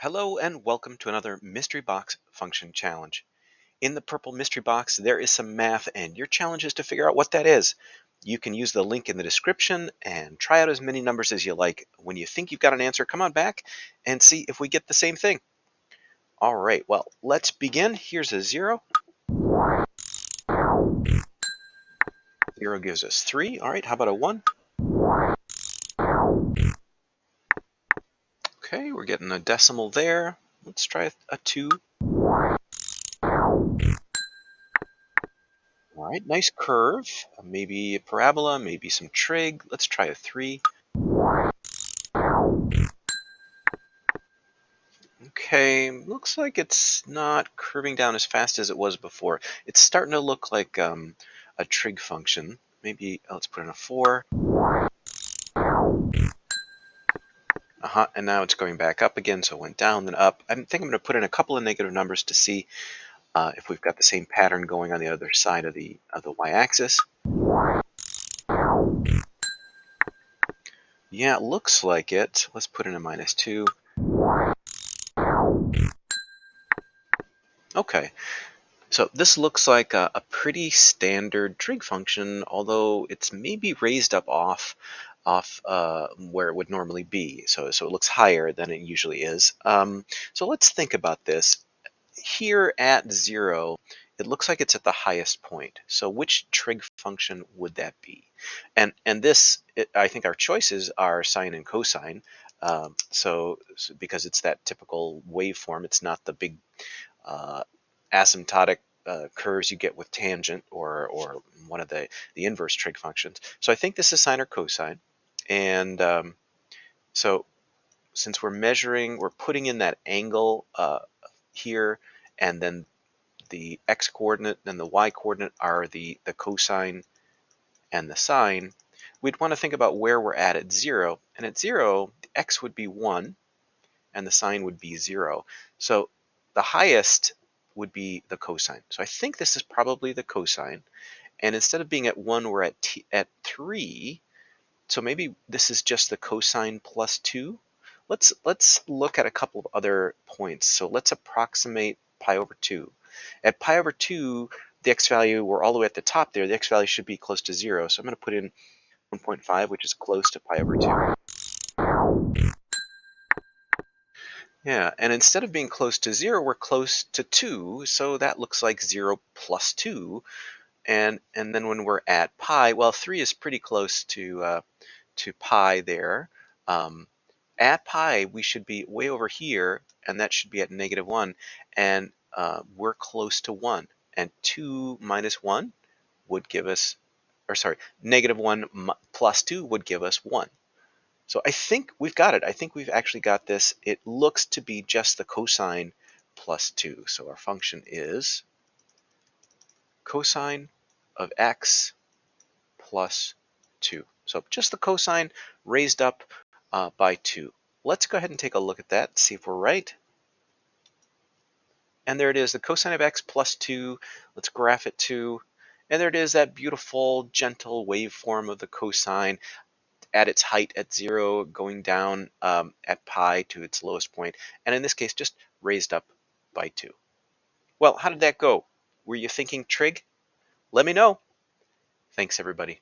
Hello and welcome to another Mystery Box Function Challenge. In the purple mystery box, there is some math, and your challenge is to figure out what that is. You can use the link in the description and try out as many numbers as you like. When you think you've got an answer, come on back and see if we get the same thing. All right, well, let's begin. Here's a 0. 0 gives us 3. All right, how about a 1? Okay, we're getting a decimal there. Let's try a 2. All right, nice curve. Maybe a parabola, maybe some trig. Let's try a 3. Okay, looks like it's not curving down as fast as it was before. It's starting to look like a trig function. Maybe let's put in a 4. And now it's going back up again, so it went down, then up. I think I'm going to put in a couple of negative numbers to see if we've got the same pattern going on the other side of the y-axis. Yeah, it looks like it. Let's put in a -2. Okay. So this looks like a pretty standard trig function, although it's maybe raised up off where it would normally be. So it looks higher than it usually is. So let's think about this. Here at 0, it looks like it's at the highest point. So which trig function would that be? And I think our choices are sine and cosine. Because it's that typical waveform, it's not the big uh, asymptotic curves you get with tangent or one of the inverse trig functions. So I think this is sine or cosine. And so since we're putting in that angle here, and then the x-coordinate and the y-coordinate are the cosine and the sine, we'd want to think about where we're at 0. And at 0, the x would be 1 and the sine would be 0. So the highest would be the cosine. So I think this is probably the cosine. And instead of being at 1, we're at 3. So maybe this is just the cosine plus 2. Let's look at a couple of other points. So let's approximate pi over 2. At pi over 2, the x value, we're all the way at the top there. The x value should be close to 0. So I'm going to put in 1.5, which is close to pi over 2. Yeah, and instead of being close to 0, we're close to 2, so that looks like 0 plus 2. And then when we're at pi, well, 3 is pretty close to pi there. At pi, we should be way over here, and that should be at -1, and we're close to 1. And 2 minus 1 would give us, or sorry, -1 plus 2 would give us 1. So I think we've got it. I think we've actually got this. It looks to be just the cosine plus 2. So our function is cosine of x plus 2. So just the cosine raised up by 2. Let's go ahead and take a look at that, see if we're right. And there it is, the cosine of x plus 2. Let's graph it too. And there it is, that beautiful, gentle waveform of the cosine at its height at 0, going down at pi to its lowest point, and in this case just raised up by 2. Well, how did that go? Were you thinking trig? Let me know. Thanks, everybody.